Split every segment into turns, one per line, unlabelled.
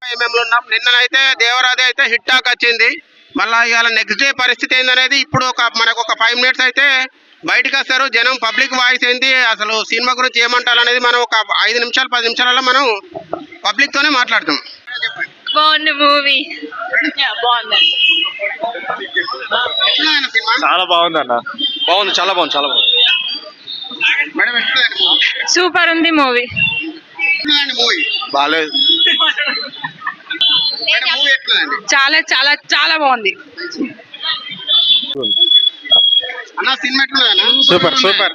మేము ఉన్నాం. నిన్ననైతే దేవరాజు అయితే హిట్ టాక్ వచ్చింది. మళ్ళీ ఇవాళ నెక్స్ట్ డే పరిస్థితి ఏందనేది ఇప్పుడు మనకు ఒక 5 minutes అయితే బయటకు వస్తారు. జనం పబ్లిక్ వాయిస్ ఏంటి, అసలు సినిమా గురించి ఏమంటారు అనేది మనం ఒక 5 నిమిషాలు 10 నిమిషాలలో మనం పబ్లిక్ తోనే మాట్లాడతాం.
బాగుంది మూవీ.
చాలా బాగుంది అన్న. బాగుంది, చాలా బాగుంది, చాలా బాగుంది.
సూపర్ ఉంది మూవీ.
బాగాలేదు.
చాలా చాలా చాలా బాగుంది.
అన్న సినిమా ఎట్లుందన్నా?
Super super.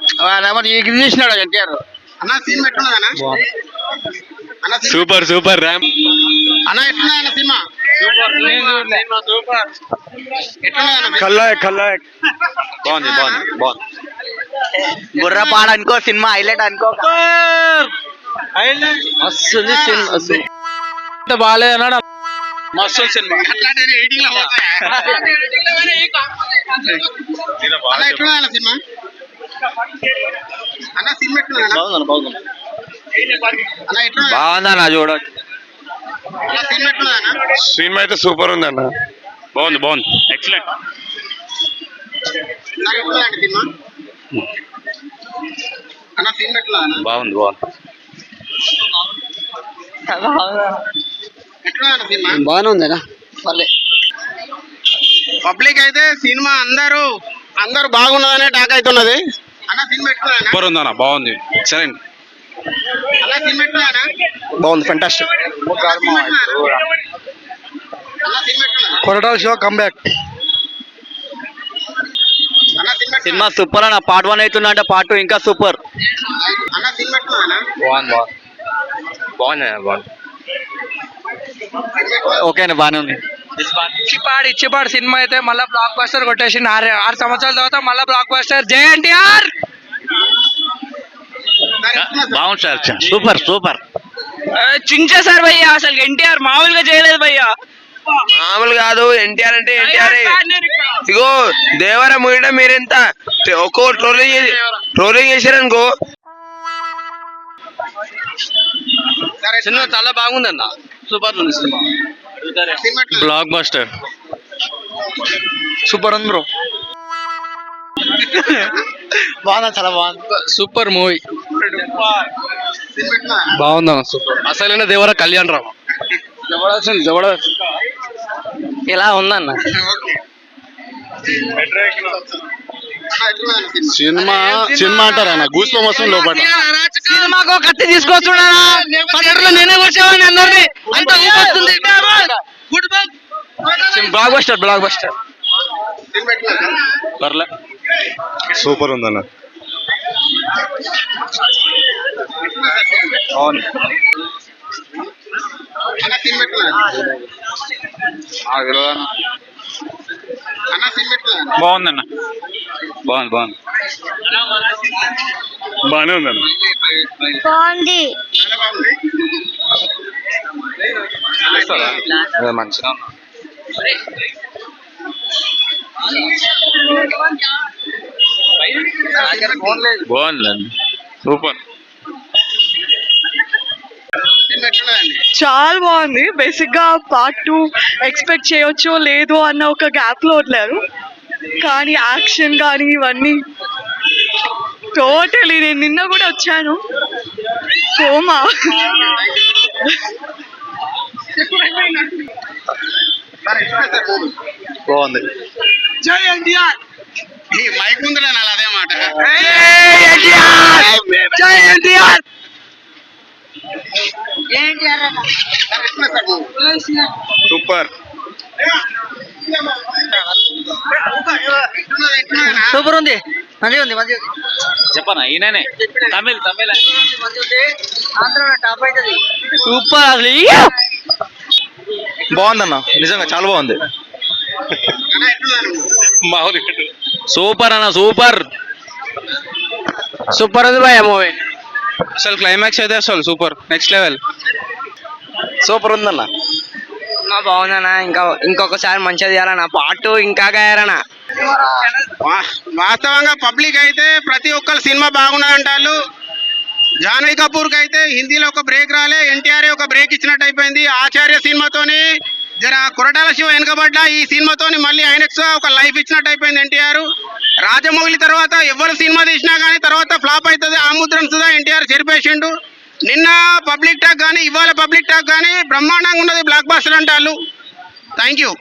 చేసినాడు ఎన్టీఆర్. అన్న సినిమా ఎట్లుందన్నా?
Super super Ram.
అన్న ఎట్లుందన్న సినిమా?
కల్లాయక్ కల్లాయక్. బాగుంది బాగుంది బాగుంది.
బుర్రపాడ అనుకో, సినిమా హైలైట్ అనుకో.
బాగాలేదు అన్నాడు. మస్తు సినిమా.
అన్న ఎట్లుందన్న సినిమా? అన్న సినిమా ఎట్లుందన్న?
బాగుంది.
అన్న ఎట్లుంది?
బాగుందన్న చూడచ్చు.
సినిమా ఎట్లుందన్న?
సినిమా అయితే సూపర్ ఉంది అన్న. బాగుంది బాగుంది, ఎక్సలెంట్.
ఎట్లుందండి సినిమా? అన్న సినిమా ఎట్లుందన్న?
బాగుంది బాగుంది.
ఎట్లుందన్న సినిమా?
బాగానే ఉందనా.
పబ్లిక్ అయితే సినిమా అందరూ బాగున్నదనే టాక్ అవుతున్నది. అన్న సినిమా ఎట్లుందన్న?
సూపర్ ఉందన్న, బాగుంది, ఎక్సలెంట్.
అన్న సినిమా ఎట్లుందన్న?
బాగుంది, ఫెంటాస్టిక్.
అన్న సినిమా ఎట్లుందన్న?
Koratala show comeback.
అన్న సినిమా
సినిమా సూపర్ అన్న. పార్ట్ 1 అవుతుందంటే అంటే పార్ట్ 2 ఇంకా సూపర్.
అన్న సినిమా ఎట్లుందన్న?
బాగుంది.
ఓకే అండి, బాగానే ఉంది.
ఇచ్చిపాడు సినిమా అయితే మళ్ళీ బ్లాక్ బస్టర్ కొట్టేసింది. 6 సంవత్సరాల తర్వాత మళ్ళీ బ్లాక్ బస్టర్. జై ఎన్టీఆర్.
బాగుంది సార్, సూపర్ సూపర్.
చించేశారు భయ్యా, అసలు ఎన్టీఆర్ మామూలుగా చేయలేదు భయ్యా.
మామూలు కాదు. ఎన్టీఆర్ అంటే ఎన్టీఆర్. ఇగో దేవర మూవీ మీరెంత ఒక్కో ట్రోలింగ్ చేశారనుకో.
సినిమా చాలా బాగుందన్న, సూపర్ ఉంది సినిమా.
బ్లాక్ బస్టర్
సూపర్ ఉంది బ్రో. బాగుంది, చాలా బాగుంది.
సూపర్ మూవీ, బాగుందన్న సూపర్. అసలైన దేవర కళ్యాణ్ రావు. జబర్దస్త్.
ఇలా ఉందన్న
సినిమా అంటారా అన్న? గూస్ బంప్స్ వస్తుంది లోపల.
సినిమాకు కత్తి తీసుకొస్తున్నా, 10 ఏళ్ళు నేనే వచ్చేవాడిని అందరినీ. అంత ఊపొస్తుంది.
Blockbuster, blockbuster.
పర్లే, సూపర్ ఉందన్న.
అన్న సినిమా ఎట్లుందన్న? అన్న సినిమా ఎట్లుందన్న?
బాగుందన్న, బాగుంది. బాగానే ఉందన్న.
బాగుంది.
మంచిగా బాగుందండి, సూపర్.
సినిమా ఎట్లుందండి?
చాలా బాగుంది. బేసిక్ గా పార్ట్ 2 ఎక్స్పెక్ట్ చేయొచ్చో లేదో అన్న ఒక గ్యాప్ లో వదిలేరు. కానీ యాక్షన్ కానీ ఇవన్నీ టోటలీ. నేను నిన్న కూడా వచ్చాను కోమా.
బాగుంది.
జై ఎన్టీఆర్. ఈ మైక్ ముందులో అదే మాట.
జై ఎన్టీఆర్.
సూపర్.
సూపర్ ఉంది, మంచిగా ఉంది, మంచిగా.
చెప్పనా ఈయననే తమిళ్
సూపర్ అసలు.
బాగుందన్న, నిజంగా చాలా బాగుంది. సూపర్ అన్న, సూపర్
ఉంది భయ్యా మూవీ. అసలు క్లైమాక్స్ అయితే అసలు సూపర్, నెక్స్ట్ లెవెల్.
సూపర్ ఉందన్న.
బాగుందన్న. ఇంకొకసారి మంచిగా చేయాలన్న. పార్ట్ 2 ఇంకా గాయారన్న.
వాస్తవంగా పబ్లిక్ అయితే ప్రతి ఒక్కరు సినిమా బాగున్నది అంటారు. జాన్వీ కపూర్కి అయితే హిందీలో ఒక బ్రేక్ రాలే, ఎన్టీఆర్ ఒక బ్రేక్ ఇచ్చినట్టు అయిపోయింది. ఆచార్య సినిమాతోని జర కొరటాల శివ వెనుకబడ్డ, ఈ సినిమాతోని మళ్ళీ ఆయనకు ఒక లైఫ్ ఇచ్చినట్టు అయిపోయింది ఎన్టీఆర్. రాజమౌళి తర్వాత ఎవరు సినిమా తీసినా కానీ తర్వాత ఫ్లాప్ అవుతుంది, ఆ ముద్రను సుధా ఎన్టీఆర్ చెరిపేసిండు. నిన్న పబ్లిక్ టాక్ కానీ ఇవాళ పబ్లిక్ టాక్ కానీ బ్రహ్మాండంగా ఉన్నది, బ్లాక్ బస్టర్ అంటారు. Thank you.